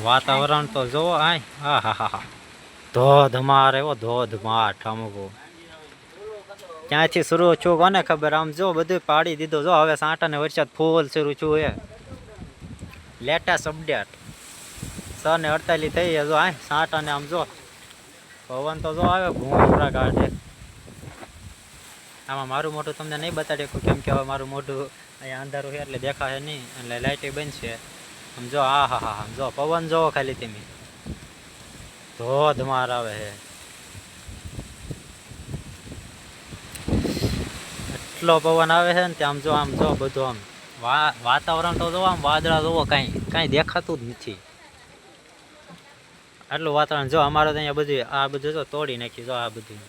વાતાવરણ તો જોવો આય. હા હા હા હા, ધોધમાર એવો ધોધમાર ઠામકો. ક્યાંથી શરૂ છું કોને ખબર. આમ જો બધું પાડી દીધું. જો હવે સાંટા ને વરસાદ ફૂલ શરૂ છું એ લેટેસ્ટ અપડેટ 6:48 થઈ. જો આ સાંટા ને આમ જો પવન તો જો આવે ઘૂમરા કાઢે. આમાં મારું મોઢું તમને નહીં બતાડી શકું કેમ કે હવે મારું મોઢું અહીંયા અંધારું છે એટલે દેખાશે નહીં, એટલે લાઇટ બનશે. આમ જો હા હા હા, જો પવન જોવો ખાલી તમે, ધોધમાર આવે છે. એટલો પવન આવે છે ને આમ જો બધું આમ વાતાવરણ તો જોવો, આમ વાદળા જોવો, કાંઈ દેખાતું જ નથી. આટલું વાતાવરણ જો અમારે તો અહીંયા બધું આ બધું જો તોડી નાખ્યું. જો આ બધું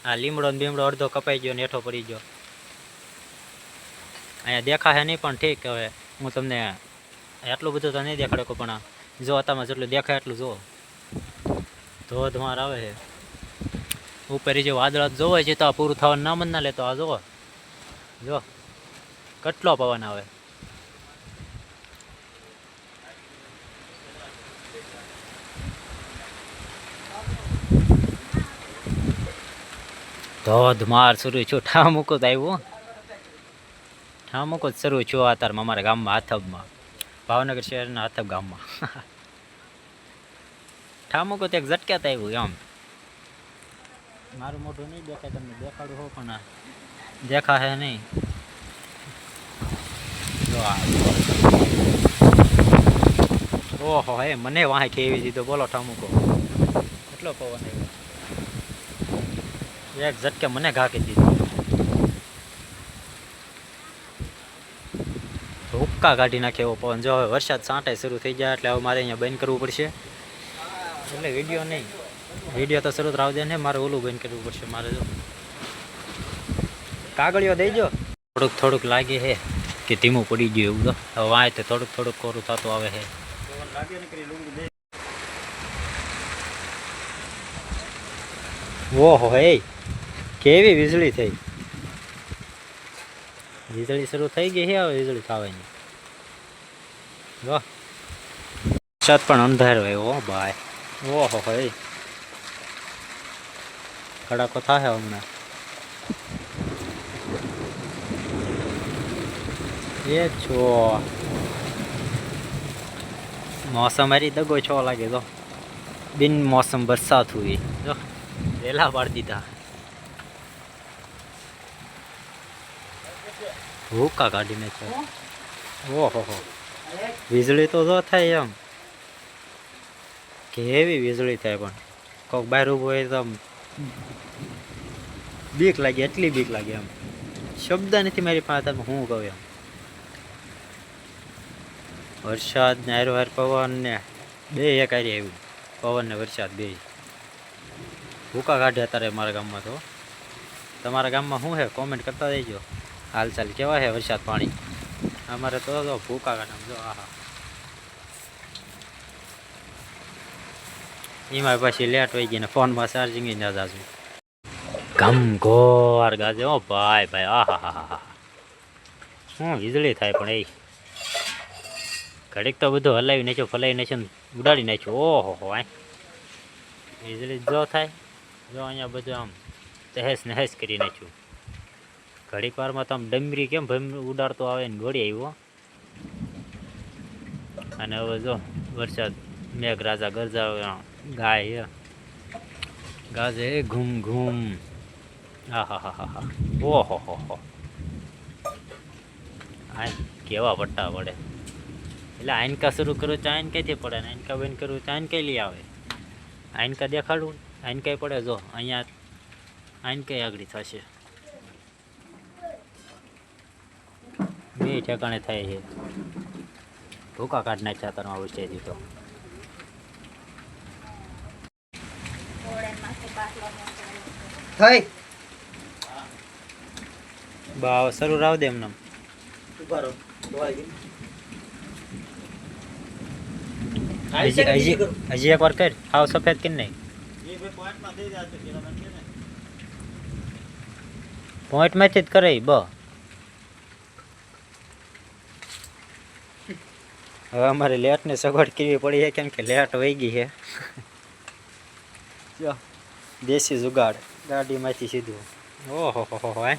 આ લીમડો ને બીમડો અડધો કપાઈ ગયો ને હેઠો પડી ગયો. અહીંયા દેખાશે નહીં પણ ઠીક. હવે હું તમને એટલું બધું તો નહીં દેખાડે પણ જો અત્યારમાં જેટલું દેખાય એટલું જુઓ. ધોધમાર આવે છે ઉપર. જે વાદળા જોવે છે તો આ પૂરું થવાનું નામ જ ના લેતો. આ જુઓ જો કેટલો પવન આવે. ધોધમાર શરૂ છું. ઠામુકો જ આવ્યું. ઠામુકો જ શરૂ છું અત્યારમાં અમારા ગામમાં, હાથબમાં, ભાવનગર શહેરના હાથબ ગામમાં. ઠામુકો તો એક ઝટક્યાત આવ્યું એમ. મારું મોઢું નહીં દેખાય તમને, દેખાડું હો પણ દેખાશે નહીં. જો ઓહો હે મને વાહે ખેવી દીધો. બોલો ઠામુકો કેટલો પવન આવ્યો. એક ઝટકે મને ઘાકી દીધું. હુક્કા કાઢી નાખે એવો પવન. જો હવે વરસાદ સાંટાઈ શરૂ થઈ જાય એટલે હવે મારે અહીંયા બંધ કરવું પડશે. એટલે વિડીયો નહીં, વિડીયો તો શરૂ રાવ દે ને, મારે ઓલું બંધ કરવું પડશે. મારે જો કાગળિયો દેજો. થોડુંક લાગે છે કે ધીમું પડી ગયું એવું. તો હવે વાય તો થોડુંક કોરું થતું આવે છે. ઓહો હે કેવી વીજળી થઈ. વીજળી શરૂ થઈ ગઈ છે. હવે વીજળી થવાની જો. વરસાદ પણ અંધારો આવ્યો ભાઈ. ઓહો હે કડાકો થાય હમણાં. એ છો મોસમ હારી દગો છો લાગે. તો બિન મોસમ બરસાત हुई જો વેલા પાડી દીધા. હુક્કા કાઢી નાખ્યા. ઓહો હો વીજળી તો જો થાય એમ. કેવી વીજળી થાય પણ કોઈક બહાર ઊભું હોય તો બીક લાગે. એટલી બીક લાગે એમ શબ્દ નથી મારી પાસે. તમે હું કહું એમ. વરસાદ ને હાર પવન ને બે એક હારી આવ્યું. પવન ને વરસાદ બે ભૂકા કાઢે અત્યારે મારા ગામમાં. તો તમારા ગામમાં શું છે કોમેન્ટ કરતા દેજો. હાલચાલ કેવા છે વરસાદ પાણી. અમારે તો ભૂકા કાઢે જો. આહા એમાં પછી લેટ વહી ગઈ ને ફોનમાં ચાર્જિંગ ના જાજુ. ઘમઘોર ગાજે હો ભાઈ ભાઈ. આહા હા હા શું વીજળી થાય પણ. એ ઘડીક તો બધું હલાવી નાખ્યો, ફલાવી નાખ્યો, ઉડાડી નાખ્યો. ઓહો હો આ વીજળી જો થાય. જો અહીંયા બધું આમ તહેસ નહેસ કરી નાખ્યું. ઘડીક વારમાં તો આમ ડમરી કેમ ઉડાડતો આવે ને ઘોડી આવ્યો. અને હવે જો વરસાદ મેઘરાજા ગરજા ગાય ગાજે ઘૂમ ઘૂમ. હા હા હા હા હા. ઓહો હો હો આ કેવા પટ્ટા પડે. એટલે આઈનકા શરૂ કરું તો આઈન ક્યાંથી પડે ને આઈનકા બંધ કરવું તો આઈન કઈ લઈ આવે. આઈનકા દેખાડવું આઈન કઈ પડે. જો અહીંયા આઈન કઈ આગળ થશે. બે ઠેકાણે થાય છે. ભૂકા કાઢ નાખ્યા તારમાં વચ્ચેથી તો. બાવ શરૂ રાવ દે એમને. હજી એક વાર કર. હાવ સફેદ કે નહીં પોઈન્ટ માંથી જ કરે. બ હવે અમારે લેટની સગવડ કરવી પડી છે કેમ કે લેટ વહી ગઈ છે. જો દેશી જુગાડ ગાડીમાંથી સીધું. ઓહો હો હો હે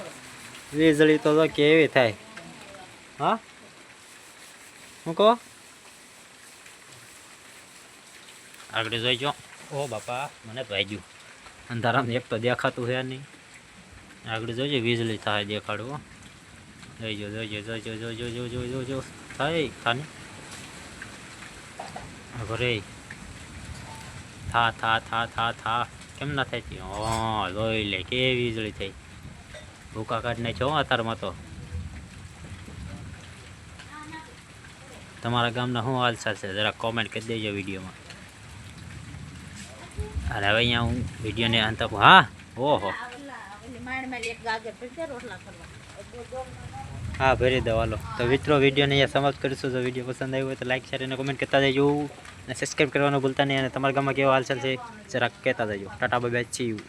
વીજળી તો કેવી થાય. હા શું કહો આગળ જોઈજો. ઓ બાપા મને તો ગયું અંધારામાં એક તો દેખાતું છે નહીં. આગળ જોઈજો વીજળી થાય દેખાડવું. જોઈજો જોઈજો જોઈજો જોઈજો જોઈજો જોઈજો થાય થાની ઘરે થા થા થા થા થા કેમ ના થાય. હા જોઈ લે કેવી વીજળી થઈ. ભૂકા કાઢી નાખ્યો અત્યારમાં તો. તમારા ગામના શું હાલચાલ છે જરા કોમેન્ટ કરી દેજો વિડીયોમાં. અને હવે અહીંયા હું વિડીયોને અંત આપું. હા ઓહો હા ભરી દો હાલો. તો મિત્રો વિડીયોને અહીંયા સમાપ્ત કરીશું. જો વિડીયો પસંદ આવ્યો હોય તો લાઈક શેર અને કોમેન્ટ કરતા જજો અને સબસ્ક્રાઈબ કરવાનું ભૂલતા નહીં. અને તમારા ગામમાં કેવો હાલચાલ છે જરાક કહેતા જજો. Tata bye bye see you.